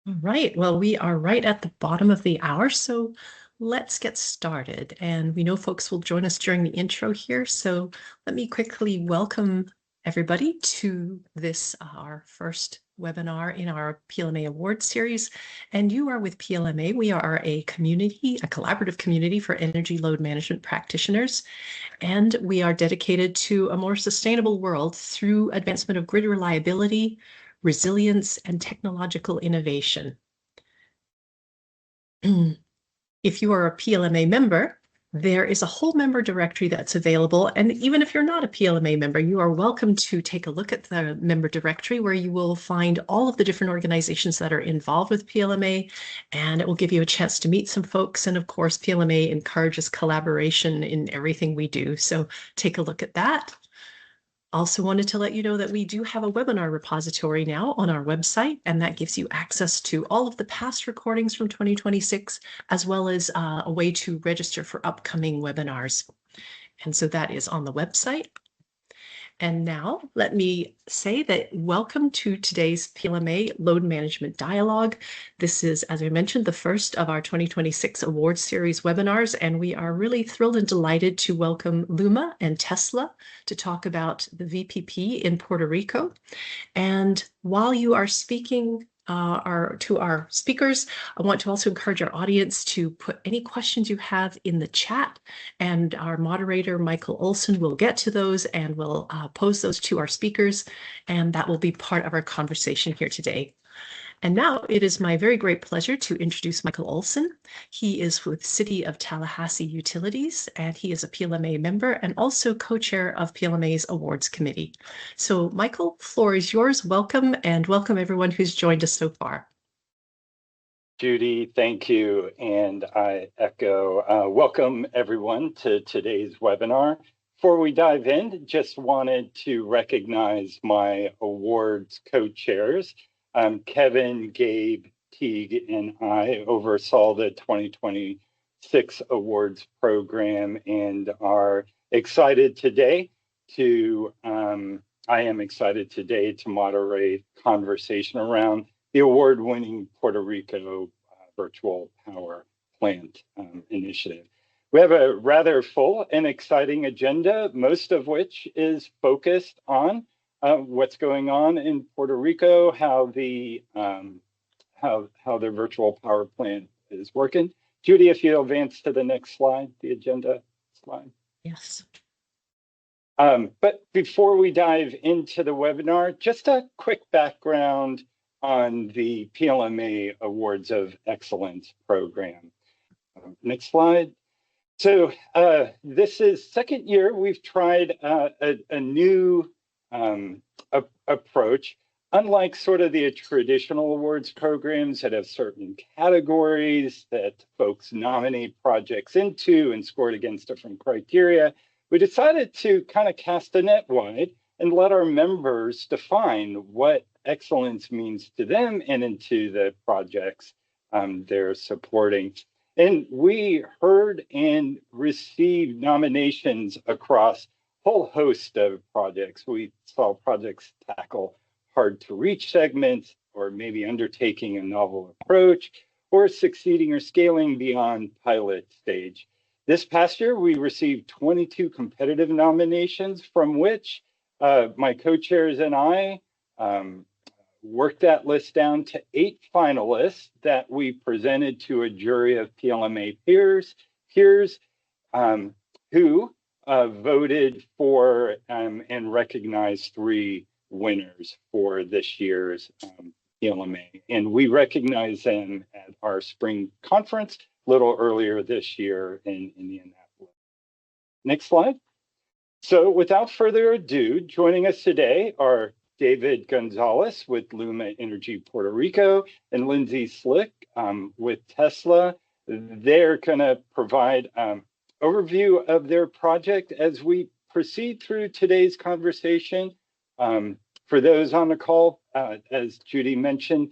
All right. Well, we are right at the bottom of the hour, so let's get started. And we know folks will join us during the intro here. So let me quickly welcome everybody to this, our first webinar in our PLMA Awards series. And you are with PLMA. We are a community, a collaborative community for energy load management practitioners. And we are dedicated to a more sustainable world through advancement of grid reliability, resilience, and technological innovation. If you are a PLMA member, there is a whole member directory that's available. And even if you're not a PLMA member, you are welcome to take a look at the member directory where you will find all of the different organizations that are involved with PLMA. And it will give you a chance to meet some folks. And of course, PLMA encourages collaboration in everything we do. So take a look at that. Also wanted to let you know that we do have a webinar repository now on our website, and that gives you access to all of the past recordings from 2026, as well as a way to register for upcoming webinars. And so that is on the website. And now let me say that welcome to today's PLMA Load Management Dialogue. This is, as I mentioned, the first of our 2026 Awards Series webinars, and we are really thrilled and delighted to welcome LUMA and Tesla to talk about the VPP in Puerto Rico. And while you are speaking to our speakers, I want to also encourage our audience to put any questions you have in the chat, and our moderator, Michael Olson, will get to those and will pose those to our speakers, and that will be part of our conversation here today. And now it is my very great pleasure to introduce Michael Olson. He is with City of Tallahassee Utilities, and he is a PLMA member and also co-chair of PLMA's Awards Committee. So Michael, floor is yours. Welcome, and welcome everyone who's joined us so far. Judy, thank you. And I echo welcome everyone to today's webinar. Before we dive in, just wanted to recognize my awards co-chairs. Kevin, Gabe, Teague, and I oversaw the 2026 awards program and are excited today to, I am excited today to moderate conversation around the award-winning Puerto Rico virtual power plant initiative. We have a rather full and exciting agenda, most of which is focused on what's going on in Puerto Rico, how the their virtual power plant is working. Judy, if you advance to the next slide, the agenda slide. Yes. But before we dive into the webinar, just a quick background on the PLMA Awards of Excellence program. Next slide. So this is second year we've tried a new approach. Unlike sort of the traditional awards programs that have certain categories that folks nominate projects into and scored against different criteria, we decided to kind of cast a net wide and let our members define what excellence means to them and into the projects they're supporting. And we heard and received nominations across a whole host of projects. We saw projects tackle hard to reach segments, or maybe undertaking a novel approach, or succeeding or scaling beyond pilot stage. This past year, we received 22 competitive nominations, from which my co-chairs and I worked that list down to 8 finalists that we presented to a jury of PLMA peers who voted for and recognized 3 winners for this year's PLMA. And we recognized them at our spring conference a little earlier this year in Indianapolis. Next slide. So without further ado, joining us today are David Gonzalez with LUMA Energy Puerto Rico and Lindsay Slick with Tesla. They're going to provide overview of their project as we proceed through today's conversation. For those on the call, as Judy mentioned,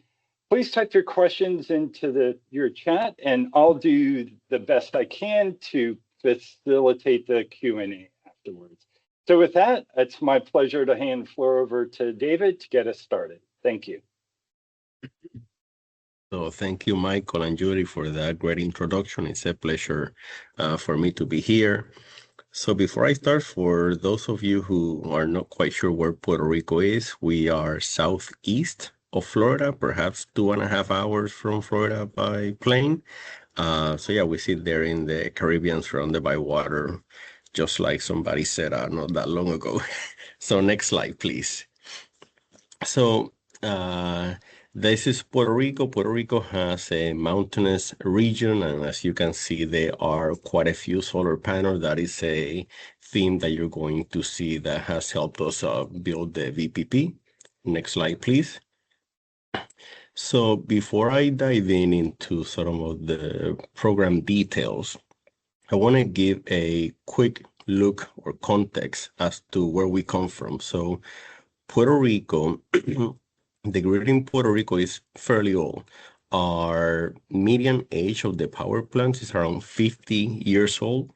please type your questions into your chat, and I'll do the best I can to facilitate the Q&A afterwards. So with that, it's my pleasure to hand the floor over to David to get us started. Thank you. So thank you, Michael and Judy, for that great introduction. It's a pleasure for me to be here. So before I start, for those of you who are not quite sure where Puerto Rico is, we are southeast of Florida, perhaps 2.5 hours from Florida by plane. So yeah, we sit there in the Caribbean surrounded by water, just like somebody said not that long ago. So next slide, please. So this is Puerto Rico. Puerto Rico has a mountainous region, and as you can see, there are quite a few solar panels. That is a theme that you're going to see that has helped us build the VPP. Next slide, please. So before I dive into some of the program details, I want to give a quick look or context as to where we come from. So Puerto Rico, the grid in Puerto Rico is fairly old. Our median age of the power plants is around 50 years old,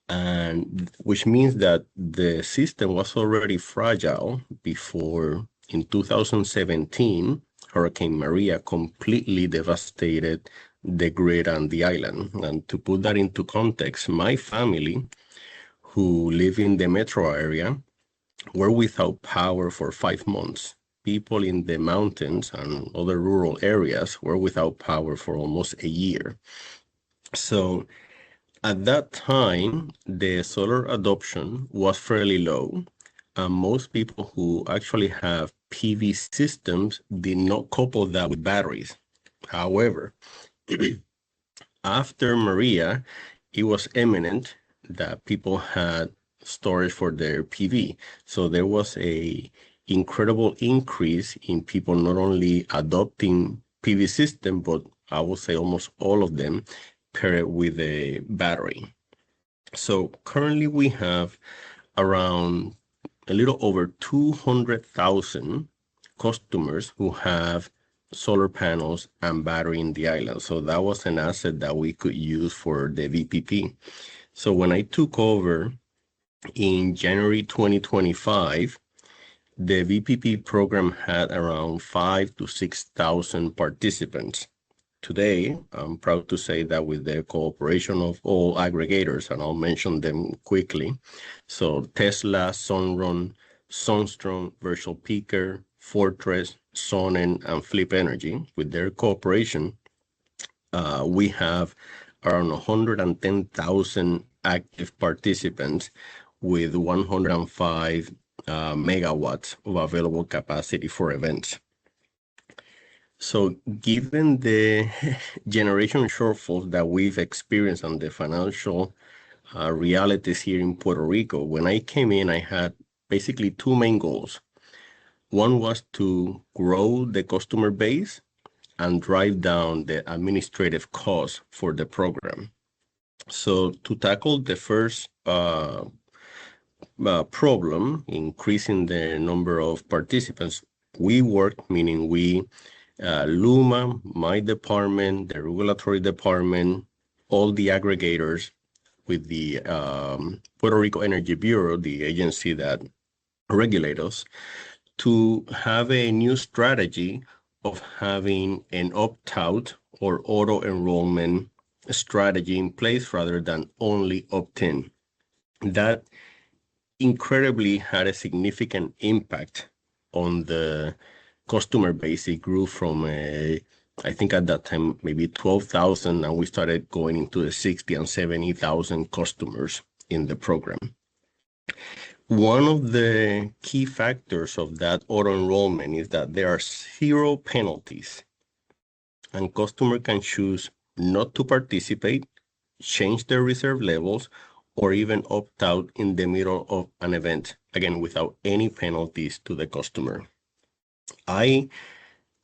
and which means that the system was already fragile before in 2017, Hurricane Maria completely devastated the grid and the island. And to put that into context, my family, who live in the metro area, were without power for 5 months. People in the mountains and other rural areas were without power for almost a year. So at that time, the solar adoption was fairly low, and most people who actually have PV systems did not couple that with batteries. However, after Maria, it was eminent that people had storage for their PV. So there was a incredible increase in people not only adopting PV system, but I would say almost all of them paired with a battery. So currently we have around a little over 200,000 customers who have solar panels and battery in the island. So that was an asset that we could use for the VPP. So when I took over in January 2025, the VPP program had around 5,000 to 6,000 participants. Today, I'm proud to say that with the cooperation of all aggregators, and I'll mention them quickly. So Tesla, Sunrun, Sunstrong, Virtual Peaker, Fortress, Sonnen, and Flip Energy, with their cooperation, we have around 110,000 active participants with 105 megawatts of available capacity for events. So given the generation shortfalls that we've experienced and the financial realities here in Puerto Rico, when I came in, I had basically two main goals. One was to grow the customer base and drive down the administrative costs for the program. So to tackle the first problem, increasing the number of participants, we worked, meaning we LUMA, my department, the regulatory department, all the aggregators with the Puerto Rico Energy Bureau, the agency that regulates us, to have a new strategy of having an opt-out or auto-enrollment strategy in place rather than only opt-in. That incredibly had a significant impact on the customer base. It grew from I think at that time maybe 12,000, and we started going into the 60 and 70,000 customers in the program. One of the key factors of that auto enrollment is that there are 0 penalties, and customer can choose not to participate, change their reserve levels, or even opt out in the middle of an event, again, without any penalties to the customer. I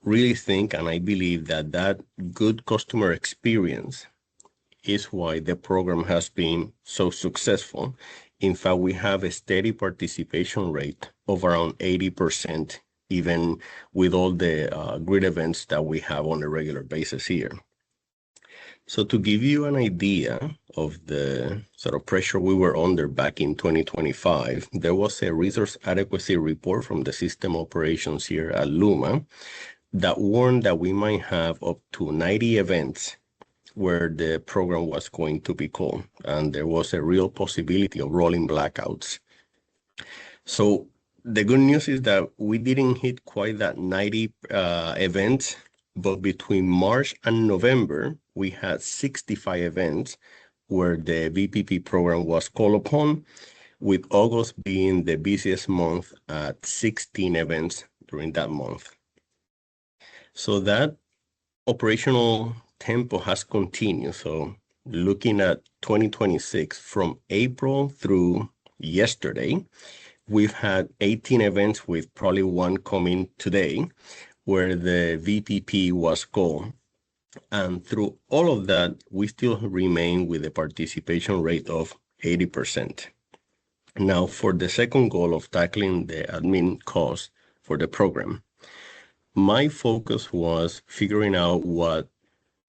really think and I believe that that good customer experience is why the program has been so successful. In fact, we have a steady participation rate of around 80%, even with all the grid events that we have on a regular basis here. So to give you an idea of the sort of pressure we were under back in 2025, there was a resource adequacy report from the system operations here at LUMA, that warned that we might have up to 90 events where the program was going to be called, and there was a real possibility of rolling blackouts. So the good news is that we didn't hit quite that 90 events, but between March and November, we had 65 events where the VPP program was called upon, with August being the busiest month at 16 events during that month. So that operational tempo has continued. So looking at 2026, from April through yesterday, we've had 18 events, with probably one coming today, where the VPP was called. And through all of that, we still remain with a participation rate of 80%. Now, for the second goal of tackling the admin cost for the program, my focus was figuring out what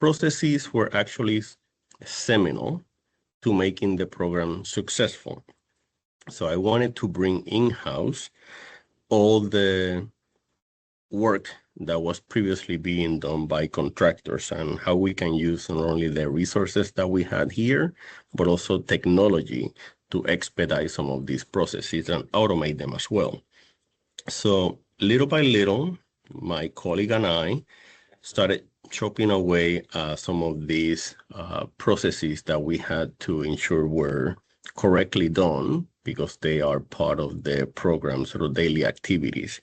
processes were actually seminal to making the program successful. So I wanted to bring in-house all the work that was previously being done by contractors, and how we can use not only the resources that we had here, but also technology to expedite some of these processes and automate them as well. So little by little, my colleague and I started chopping away some of these processes that we had to ensure were correctly done, because they are part of the program's sort of daily activities.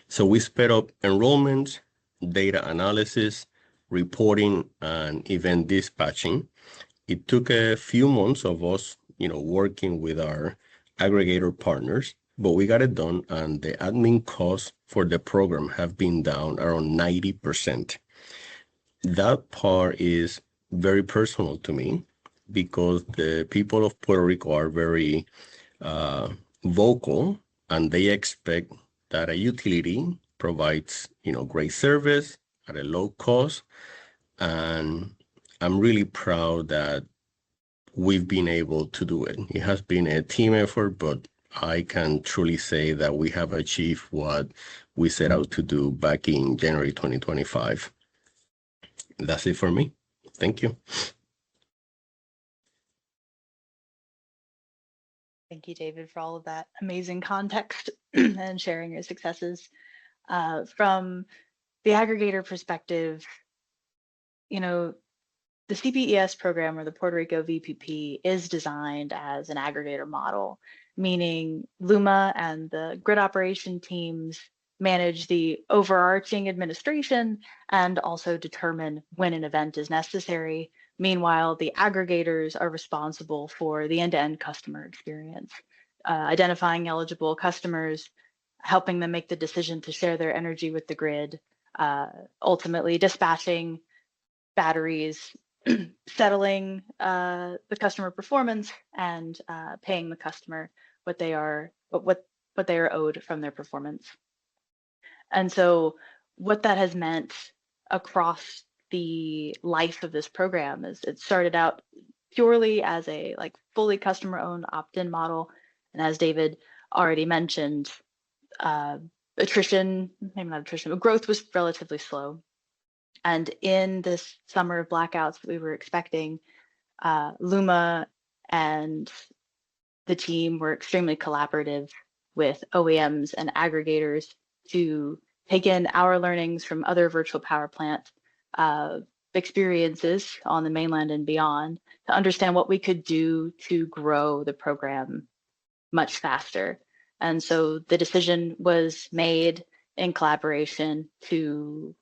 So we sped up enrollment, data analysis, reporting, and event dispatching. It took a few months of us, working with our aggregator partners, but we got it done, and the admin costs for the program have been down around 90%. That part is very personal to me, because the people of Puerto Rico are very vocal, and they expect that a utility provides, great service at a low cost. And I'm really proud that we've been able to do it. It has been a team effort, but I can truly say that we have achieved what we set out to do back in January 2025. That's it for me. Thank you. Thank you, David, for all of that amazing context and sharing your successes. From the aggregator perspective, the CPES program, or the Puerto Rico VPP, is designed as an aggregator model, meaning LUMA and the grid operation teams manage the overarching administration and also determine when an event is necessary. Meanwhile, the aggregators are responsible for the end-to-end customer experience, identifying eligible customers, helping them make the decision to share their energy with the grid, ultimately dispatching batteries, settling the customer performance, and paying the customer what they are owed from their performance. And so what that has meant across the life of this program is it started out purely as a fully customer owned opt-in model. And as David already mentioned, attrition, maybe not attrition, but growth was relatively slow. And in this summer of blackouts that we were expecting, LUMA and the team were extremely collaborative with OEMs and aggregators to take in our learnings from other virtual power plant experiences on the mainland and beyond, to understand what we could do to grow the program much faster. And so the decision was made in collaboration to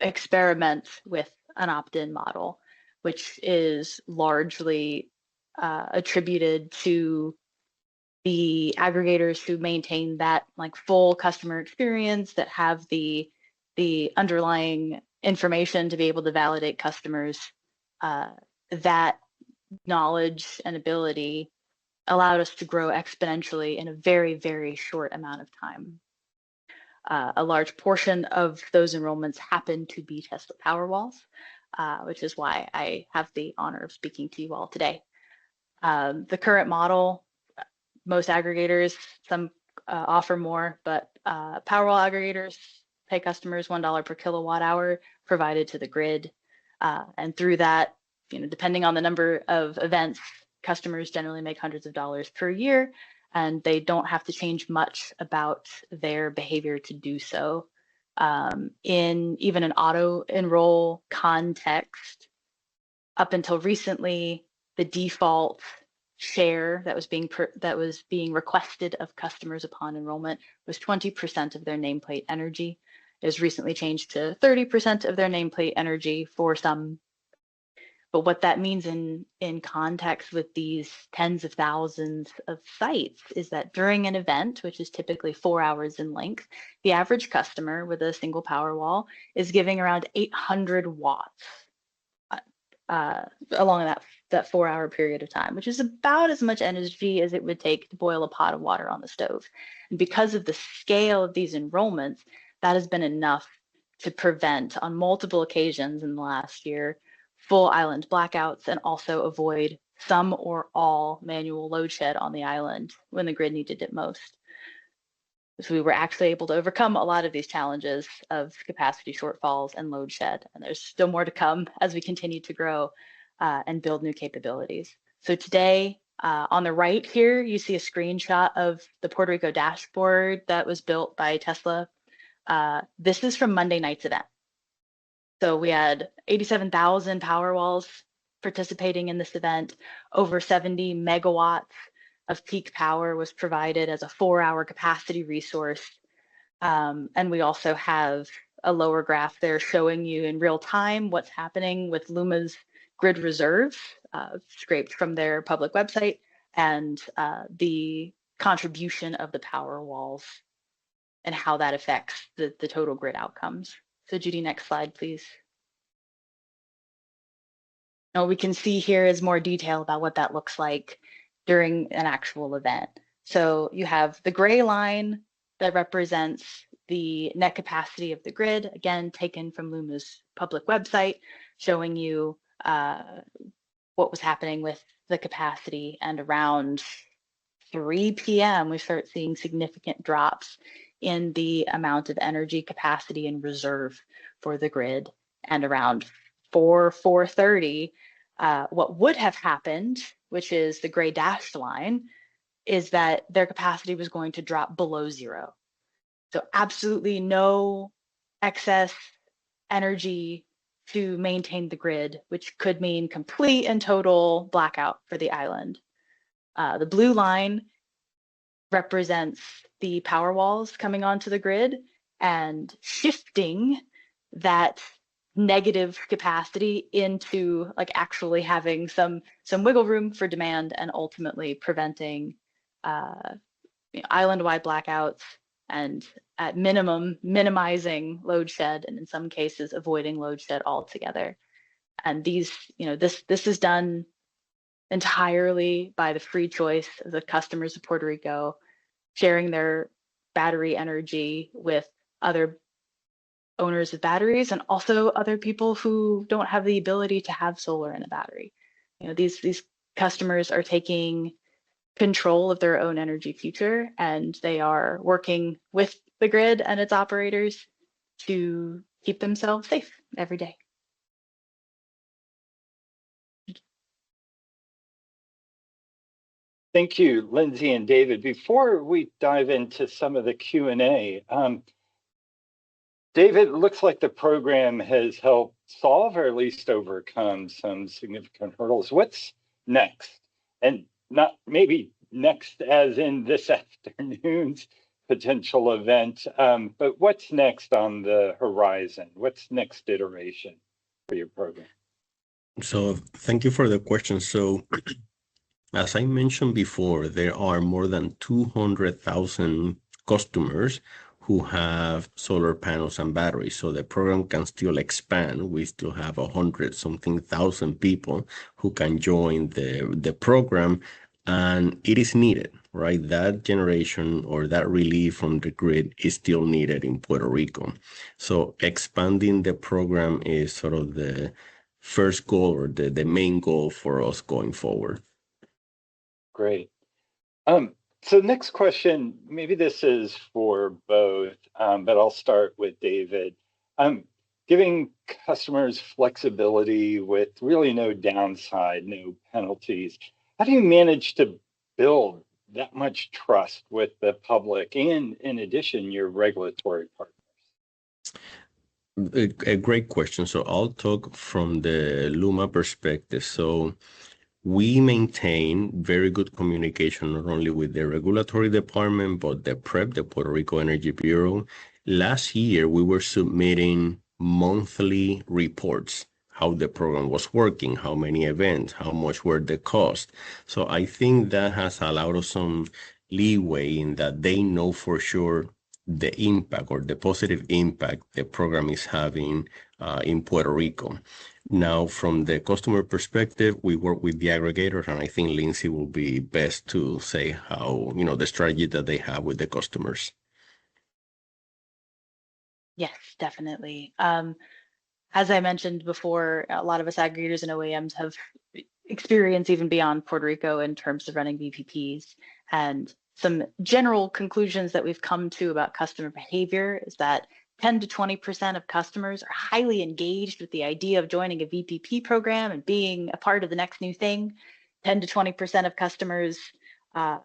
experiment with an opt-in model, which is largely attributed to the aggregators who maintain that full customer experience, that have the underlying information to be able to validate customers. That knowledge and ability allowed us to grow exponentially in a very, very short amount of time. A large portion of those enrollments happen to be Tesla Powerwalls, which is why I have the honor of speaking to you all today. The current model, most aggregators, some offer more, but Powerwall aggregators pay customers $1 per kilowatt hour provided to the grid. And through that, depending on the number of events, customers generally make hundreds of dollars per year, and they don't have to change much about their behavior to do so. In even an auto enroll context, up until recently, the default share that was being requested of customers upon enrollment was 20% of their nameplate energy. It was recently changed to 30% of their nameplate energy for some. But what that means in context with these tens of thousands of sites is that during an event, which is typically 4 hours in length, the average customer with a single Powerwall is giving around 800 watts along that 4 hour period of time, which is about as much energy as it would take to boil a pot of water on the stove. And because of the scale of these enrollments, that has been enough to prevent on multiple occasions in the last year full island blackouts and also avoid some or all manual load shed on the island when the grid needed it most. So we were actually able to overcome a lot of these challenges of capacity shortfalls and load shed. And there's still more to come as we continue to grow and build new capabilities. So today, on the right here, you see a screenshot of the Puerto Rico dashboard that was built by Tesla. This is from Monday night's event. So we had 87,000 Powerwalls participating in this event. Over 70 megawatts of peak power was provided as a 4 hour capacity resource. And we also have a lower graph there showing you in real time what's happening with LUMA's grid reserve, scraped from their public website, and the contribution of the Powerwalls and how that affects the total grid outcomes. So Judy, next slide, please. Now we can see here is more detail about what that looks like during an actual event. So you have the gray line that represents the net capacity of the grid, again, taken from LUMA's public website, showing you what was happening with the capacity. And around 3 p.m., we start seeing significant drops in the amount of energy capacity in reserve for the grid. And around 4:30, what would have happened, which is the gray dashed line, is that their capacity was going to drop below zero. So absolutely no excess energy to maintain the grid, which could mean complete and total blackout for the island. The blue line represents the Powerwalls coming onto the grid and shifting that negative capacity into like actually having some wiggle room for demand and ultimately preventing island-wide blackouts and at minimum minimizing load shed, and in some cases avoiding load shed altogether. And these, this is done entirely by the free choice of the customers of Puerto Rico, sharing their battery energy with other owners of batteries and also other people who don't have the ability to have solar in a battery. These customers are taking control of their own energy future, and they are working with the grid and its operators to keep themselves safe every day. Thank you, Lindsay and David. Before we dive into some of the Q&A, David, it looks like the program has helped solve or at least overcome some significant hurdles. What's next? And not maybe next as in this afternoon's potential event, but what's next on the horizon? What's next iteration for your program? So thank you for the question. So as I mentioned before, there are more than 200,000 customers who have solar panels and batteries. So the program can still expand. We still have 100-something thousand people who can join the program, and it is needed, right? That generation or that relief from the grid is still needed in Puerto Rico. So expanding the program is sort of the first goal or the main goal for us going forward. Great. So next question, maybe this is for both, but I'll start with David. Giving customers flexibility with really no downside, no penalties. How do you manage to build that much trust with the public and, in addition, your regulatory partners? A great question. So I'll talk from the LUMA perspective. So we maintain very good communication, not only with the regulatory department, but the PREP, the Puerto Rico Energy Bureau. Last year, we were submitting monthly reports, how the program was working, how many events, how much were the cost. So I think that has allowed us some leeway in that they know for sure the impact or the positive impact the program is having in Puerto Rico. Now, from the customer perspective, we work with the aggregators, and I think Lindsay will be best to say how, the strategy that they have with the customers. Yes, definitely. As I mentioned before, a lot of us aggregators and OEMs have experience even beyond Puerto Rico in terms of running VPPs. And some general conclusions that we've come to about customer behavior is that 10 to 20% of customers are highly engaged with the idea of joining a VPP program and being a part of the next new thing. 10 to 20% of customers are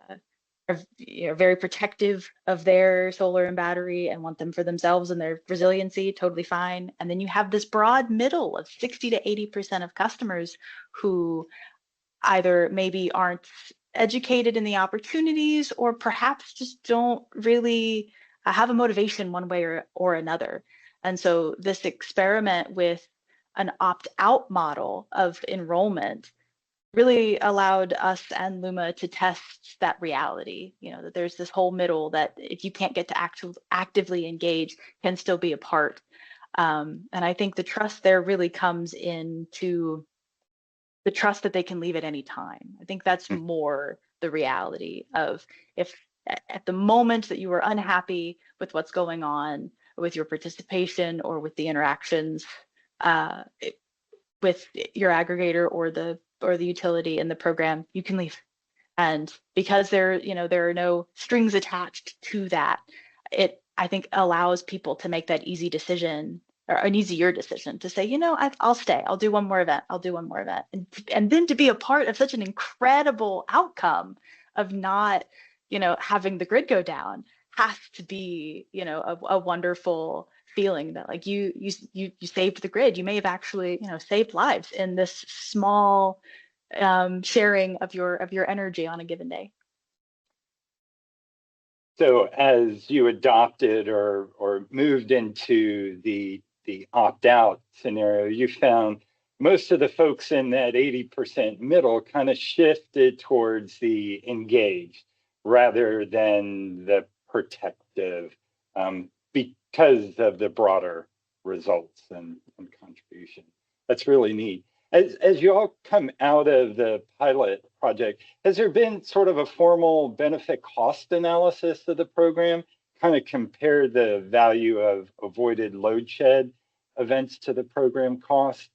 very protective of their solar and battery and want them for themselves and their resiliency, totally fine. And then you have this broad middle of 60 to 80% of customers who either maybe aren't educated in the opportunities or perhaps just don't really have a motivation one way or another. And so this experiment with an opt-out model of enrollment really allowed us and LUMA to test that reality, that there's this whole middle that if you can't get to actively engage, can still be a part. And I think the trust there really comes into the trust that they can leave at any time. I think that's more the reality of if at the moment that you are unhappy with what's going on with your participation or with the interactions with your aggregator or the utility in the program, you can leave. And because there are no strings attached to that, it, I think, allows people to make that easy decision or an easier decision to say, I'll stay. I'll do one more event. I'll do one more event. And then to be a part of such an incredible outcome of not, having the grid go down has to be, a wonderful feeling that like you saved the grid. You may have actually, saved lives in this small sharing of your energy on a given day. So as you adopted or moved into the opt-out scenario, you found most of the folks in that 80% middle kind of shifted towards the engaged rather than the protective because of the broader results and contribution. That's really neat. As you all come out of the pilot project, has there been sort of a formal benefit cost analysis of the program, kind of compare the value of avoided load shed events to the program costs?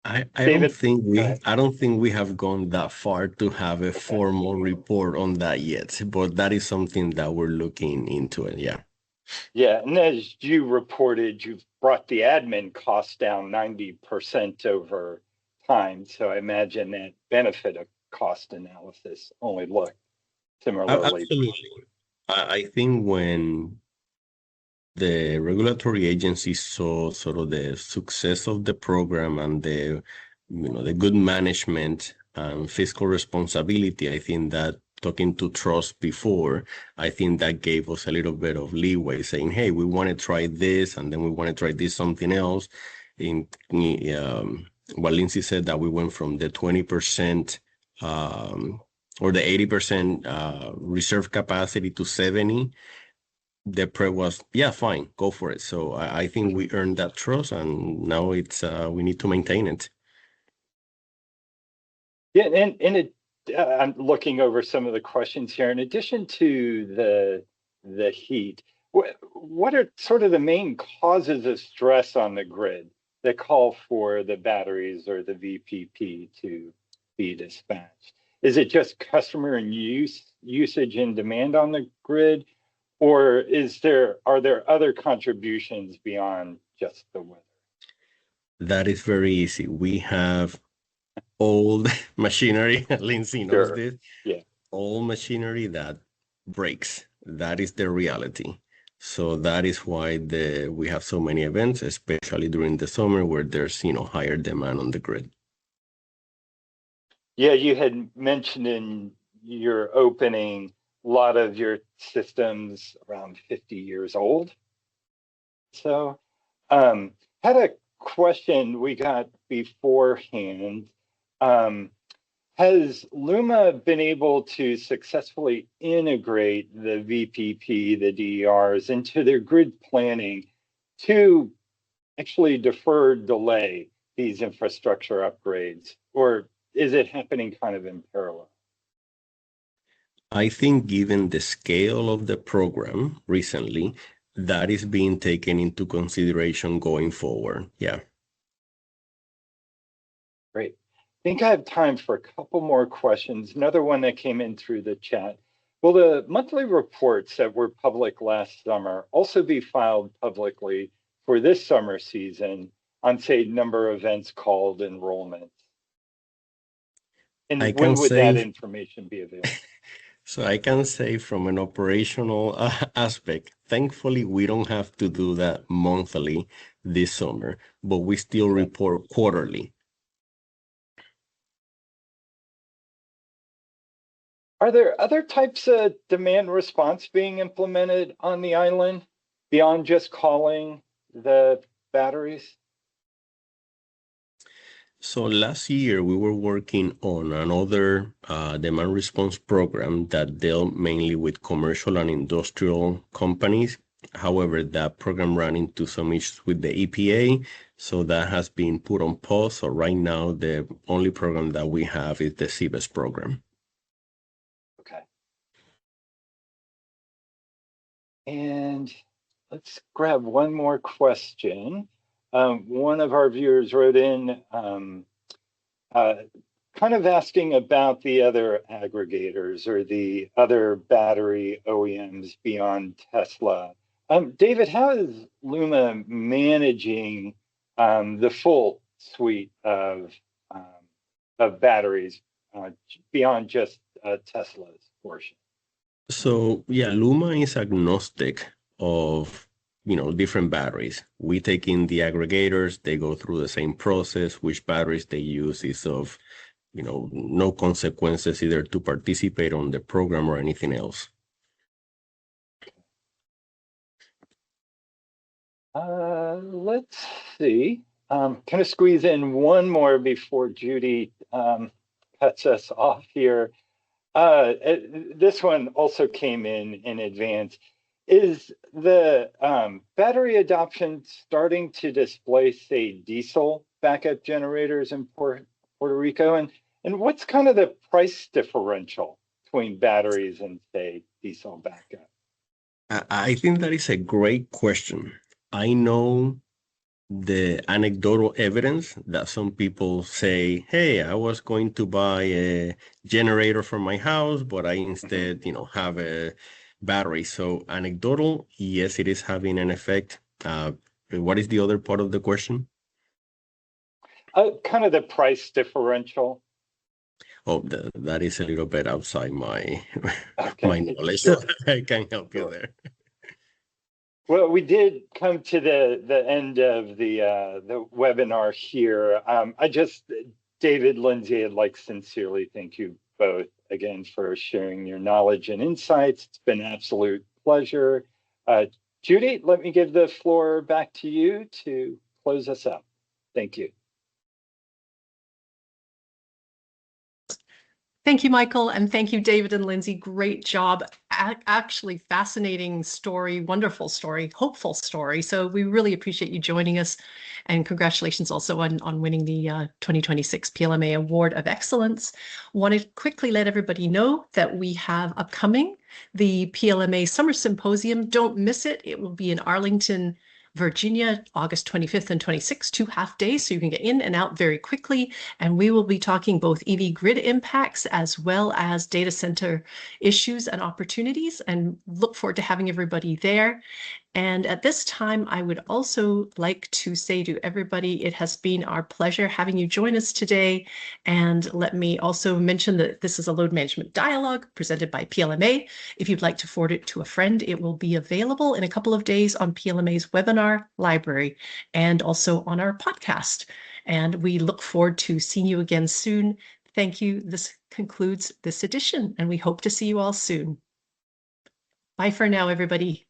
I David, don't think we have gone that far to have a formal report on that yet, but that is something that we're looking into it. Yeah. Yeah, and as you reported, you've brought the admin costs down 90% over time. So I imagine that benefit of cost analysis only looked similarly. Absolutely. I think when the regulatory agencies saw sort of the success of the program and the good management and fiscal responsibility, I think that talking to trust before, I think that gave us a little bit of leeway saying, hey, we want to try this and then we want to try this something else. What Lindsay said, that we went from the 20% or the 80% reserve capacity to 70%. The prep was, yeah, fine, go for it. So I think we earned that trust, and now it's we need to maintain it. Yeah, and I'm looking over some of the questions here. In addition to the heat, what are sort of the main causes of stress on the grid that call for the batteries or the VPP to be dispatched? Is it just customer and usage and demand on the grid, or are there other contributions beyond just the weather? That is very easy. We have old machinery, Lindsay knows Sure. this, Yeah. old machinery that breaks. That is the reality. So that is why we have so many events, especially during the summer where there's higher demand on the grid. Yeah, you had mentioned in your opening a lot of your systems around 50 years old. So had a question we got beforehand. Has LUMA been able to successfully integrate the VPP, the DERs, into their grid planning to actually defer, delay these infrastructure upgrades? Or is it happening kind of in parallel? I think given the scale of the program recently, that is being taken into consideration going forward. Yeah. Great. I think I have time for a couple more questions. Another one that came in through the chat. Will the monthly reports that were public last summer also be filed publicly for this summer season on, say, number of events called, enrollments? And when would that information be available? So I can say from an operational aspect, thankfully, we don't have to do that monthly this summer, but we still report quarterly. Are there other types of demand response being implemented on the island beyond just calling the batteries? So last year, we were working on another demand response program that dealt mainly with commercial and industrial companies. However, that program ran into some issues with the EPA, so that has been put on pause. So right now, the only program that we have is the CBES program. Okay. And let's grab one more question. One of our viewers wrote in kind of asking about the other aggregators or the other battery OEMs beyond Tesla. David, how is LUMA managing the full suite of batteries beyond just Tesla's portion? So yeah, LUMA is agnostic of different batteries. We take in the aggregators, they go through the same process. Which batteries they use is of no consequences either to participate on the program or anything else. Let's see. Kind of squeeze in one more before Judy cuts us off here. This one also came in advance. Is the battery adoption starting to displace, say, diesel backup generators in Puerto Rico? And what's kind of the price differential between batteries and, say, diesel backup? I think that is a great question. I know the anecdotal evidence that some people say, hey, I was going to buy a generator for my house, but I instead, have a battery. So anecdotal, yes, it is having an effect. What is the other part of the question? Kind of the price differential. Oh, that is a little bit outside my my knowledge. Sure. I can help you there. Well, we did come to the end of the webinar here. David, Lindsay, I'd like to sincerely thank you both again for sharing your knowledge and insights. It's been an absolute pleasure. Judy, let me give the floor back to you to close us out. Thank you. Thank you, Michael, and thank you, David and Lindsay. Great job. Actually, fascinating story, wonderful story, hopeful story. So we really appreciate you joining us, and congratulations also on winning the 2026 PLMA Award of Excellence. Want to quickly let everybody know that we have upcoming the PLMA Summer Symposium. Don't miss it. It will be in Arlington Virginia, August 25th and 26th, 2 half days, so you can get in and out very quickly. And we will be talking both EV grid impacts as well as data center issues and opportunities, and look forward to having everybody there. And at this time, I would also like to say to everybody, it has been our pleasure having you join us today. And let me also mention that this is a load management dialogue presented by PLMA. If you'd like to forward it to a friend, it will be available in a couple of days on PLMA's webinar library and also on our podcast. And we look forward to seeing you again soon. Thank you. This concludes this edition, and we hope to see you all soon. Bye for now, everybody.